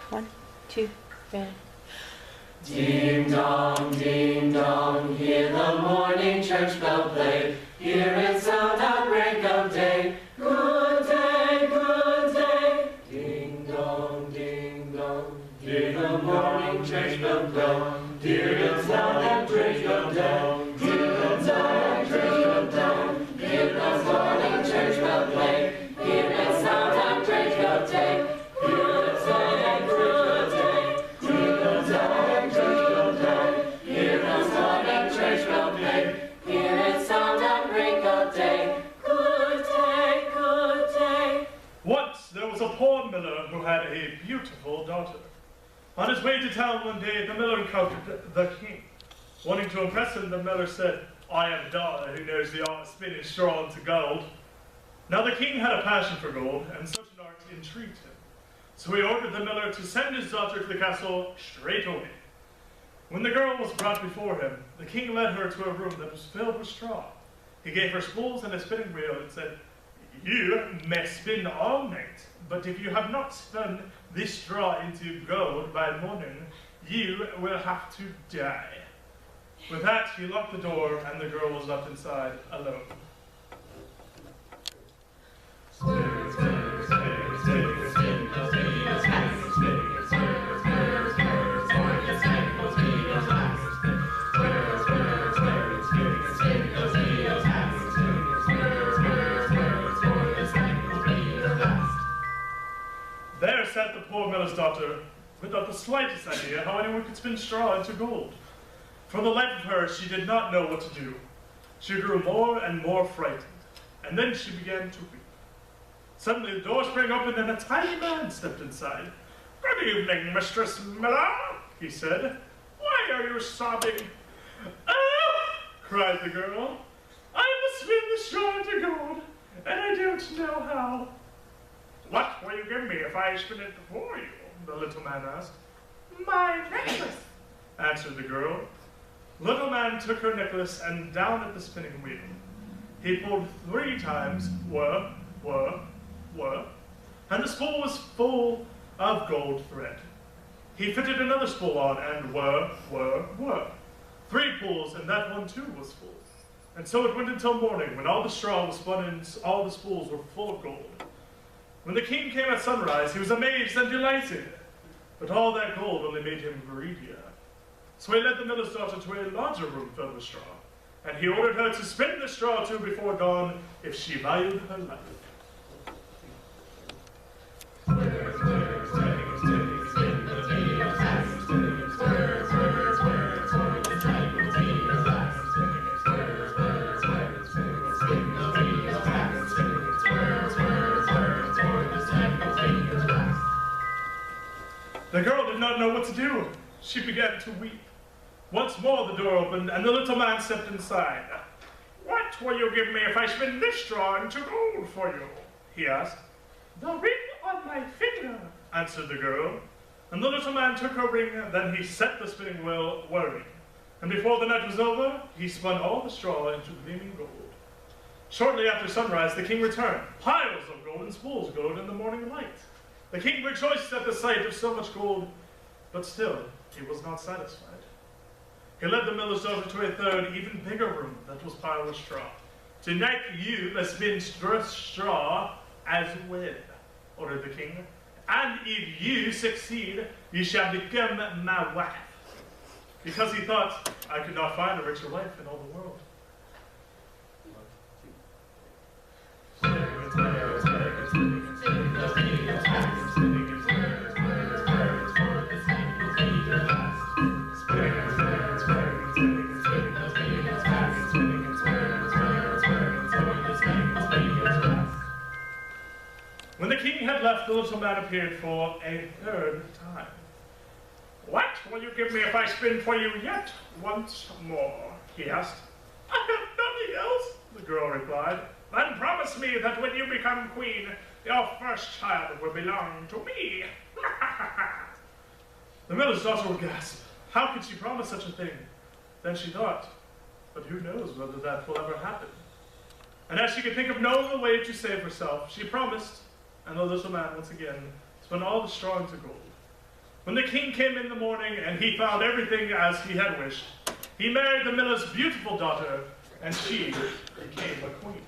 1, 2, ready. Ding dong, hear the morning church bell play. Hear it sound at break of day. Good day, good day. Ding dong, hear the morning church bell play. Hear it sound at break of day. Hear it sound at break of day. Hear the morning church bell play. Hear it sound at break of day. Hear it sound at break of day. Hear it sound at break of day. Hear the morning church bell play. Hear it sound at break of day. Good day, good day. Once there was a poor miller who had a beautiful daughter. On his way to town one day, the miller encountered the king. Wanting to impress him, the miller said, "I have a daughter who knows the art of spinning straw into gold." Now the king had a passion for gold, and such an art intrigued him. So he ordered the miller to send his daughter to the castle straight away. When the girl was brought before him, the king led her to a room that was filled with straw. He gave her spools and a spinning wheel and said, "You may spin all night, but if you have not spun this straw into gold by morning, you will have to die." With that, he locked the door, and the girl was left inside alone. There sat the poor miller's daughter, without the slightest idea how anyone could spin straw into gold. For the life of her, she did not know what to do. She grew more and more frightened, and then she began to weep. Suddenly the door sprang open and a tiny man stepped inside. "Good evening, Mistress Miller," he said. "Why are you sobbing?" "Oh!" cried the girl. "I must spin the straw into gold, and I don't know how." "What will you give me if I spin it for you?" the little man asked. "My necklace," answered the girl. Little man took her necklace and down at the spinning wheel. He pulled 3 times, whir, whir, whir, and the spool was full of gold thread. He fitted another spool on and whir, whir, whir. 3 pulls and that one too was full. And so it went until morning, when all the straw was spun and all the spools were full of gold. When the king came at sunrise, he was amazed and delighted, but all that gold only made him greedier. So he led the miller's daughter to a larger room filled with straw, and he ordered her to spin the straw too before dawn if she valued her life. The girl did not know what to do. She began to weep. Once more the door opened, and the little man stepped inside. "What will you give me if I spin this straw into gold for you?" he asked. "The ring on my finger," answered the girl. And the little man took her ring, then he set the spinning wheel whirring. And before the night was over, he spun all the straw into gleaming gold. Shortly after sunrise, the king returned. Piles of gold and spools glowed in the morning light. The king rejoiced at the sight of so much gold, but still he was not satisfied. He led the miller's daughter to a third, even bigger room that was piled with straw. "Tonight you must spin straw as well," ordered the king. "And if you succeed, you shall become my wife." Because he thought, "I could not find a richer wife in all the world." When the king had left, the little man appeared for a 3rd time. "What will you give me if I spin for you yet once more?" he asked. "I have nothing else," the girl replied. "Then promise me that when you become queen, your first child will belong to me." The miller's daughter would gasp. How could she promise such a thing? Then she thought, but who knows whether that will ever happen? And as she could think of no way to save herself, she promised, and the little man once again spun all the straw into gold. When the king came in the morning and he found everything as he had wished, he married the miller's beautiful daughter, and she became a queen.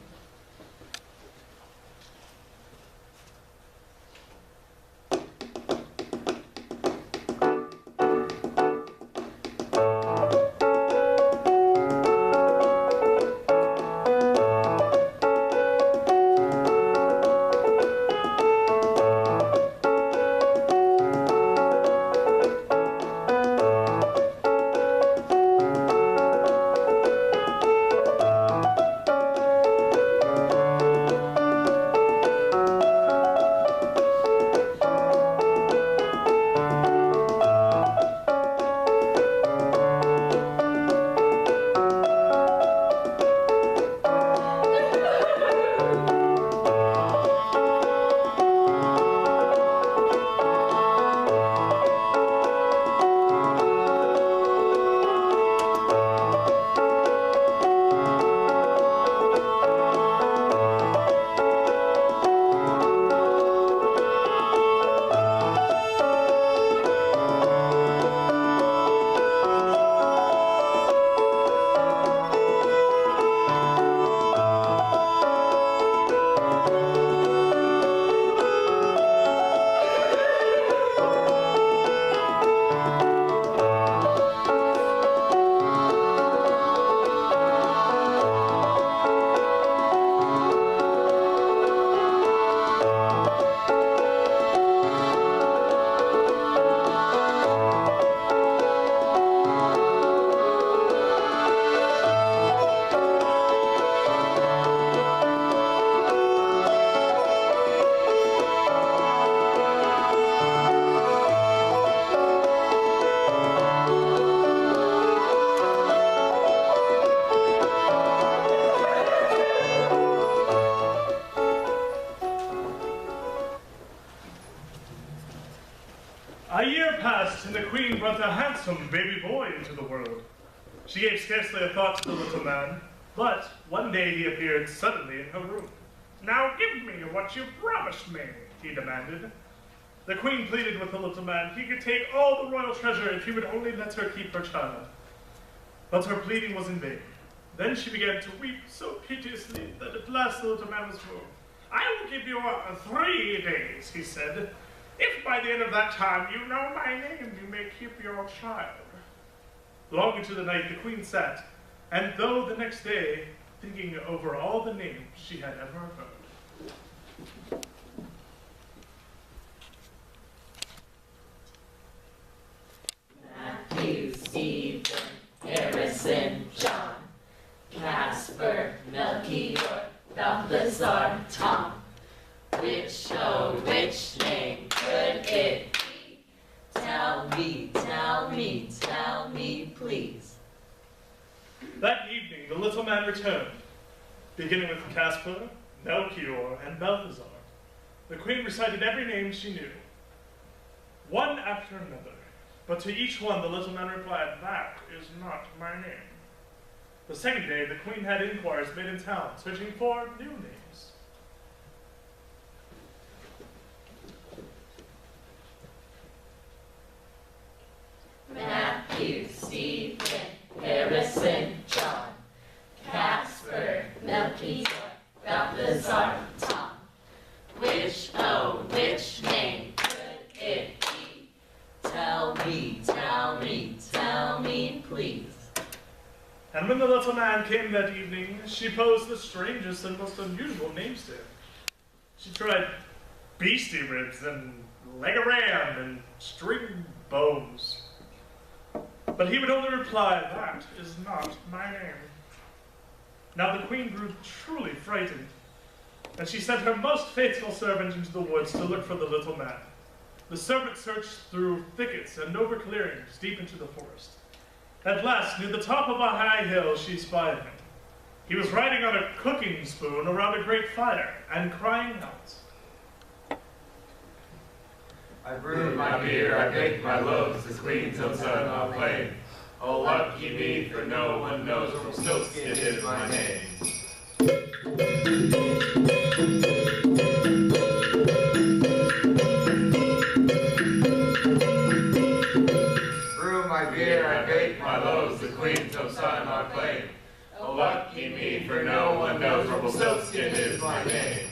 A year passed, and the queen brought a handsome baby boy into the world. She gave scarcely a thought to the little man, but one day he appeared suddenly in her room. "Now give me what you promised me," he demanded. The queen pleaded with the little man he could take all the royal treasure if he would only let her keep her child. But her pleading was in vain. Then she began to weep so piteously that at last the little man was moved. "I will give you 3 days," he said. "If by the end of that time you know my name, you may keep your child." Long into the night the queen sat, and though the next day, thinking over all the names she had ever heard. Matthew, Stephen, Harrison, John, Casper, Melchior, Balthazar, Tom. Which, oh, which name could it be? Tell me, tell me, tell me, please. That evening the little man returned, beginning with Casper, Melchior, and Balthazar. The queen recited every name she knew, one after another, but to each one the little man replied, "That is not my name." The second day the queen had inquiries made in town, searching for new names. Matthew, Stephen, Harrison, John, Casper, Melchior, Balthazar, Tom. Which, oh, which name could it be? Tell me, tell me, tell me, please. And when the little man came that evening, she posed the strangest and most unusual names to him. She tried beastie ribs and leg of ram and string bows. But he would only reply, "That is not my name." Now the queen grew truly frightened, and she sent her most faithful servant into the woods to look for the little man. The servant searched through thickets and over clearings deep into the forest. At last, near the top of a high hill, she spied him. He was riding on a cooking spoon around a great fire and crying out. I brew my beer, I bake my loaves, the queen till sun I'll play. Oh, lucky me, for no one knows Rumpelstiltskin is my name. queen's own son I claim. Oh, lucky me, for no one knows Rumpelstiltskin is my name.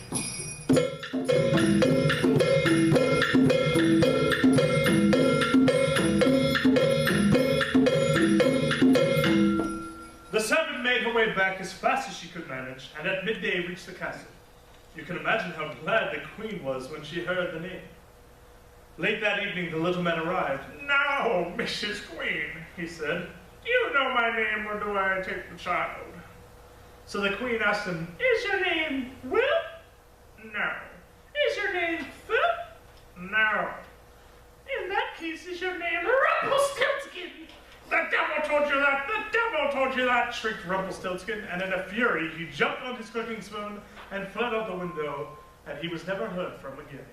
The servant made her way back as fast as she could manage, and at midday reached the castle. You can imagine how glad the queen was when she heard the name. Late that evening, the little man arrived. "Now, Mrs. Queen," he said, "do you know my name, or do I take the child?" So the queen asked him, "Is your name Will?" "No." "Is your name Phil?" "No." "In that case, is your name Rumpelstiltskin?" "The devil told you that! The devil told you that!" shrieked Rumpelstiltskin, and in a fury he jumped on his cooking spoon and fled out the window, and he was never heard from again.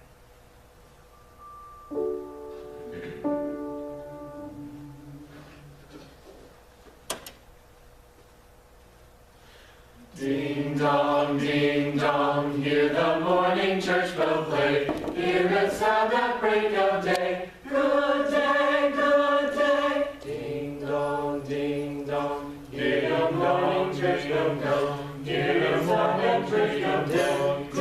Ding dong, hear the morning church bell play. Hear it sound at break of day. Good day, good day. Ding dong, hear the morning church bell go. Hear the morning church bell day.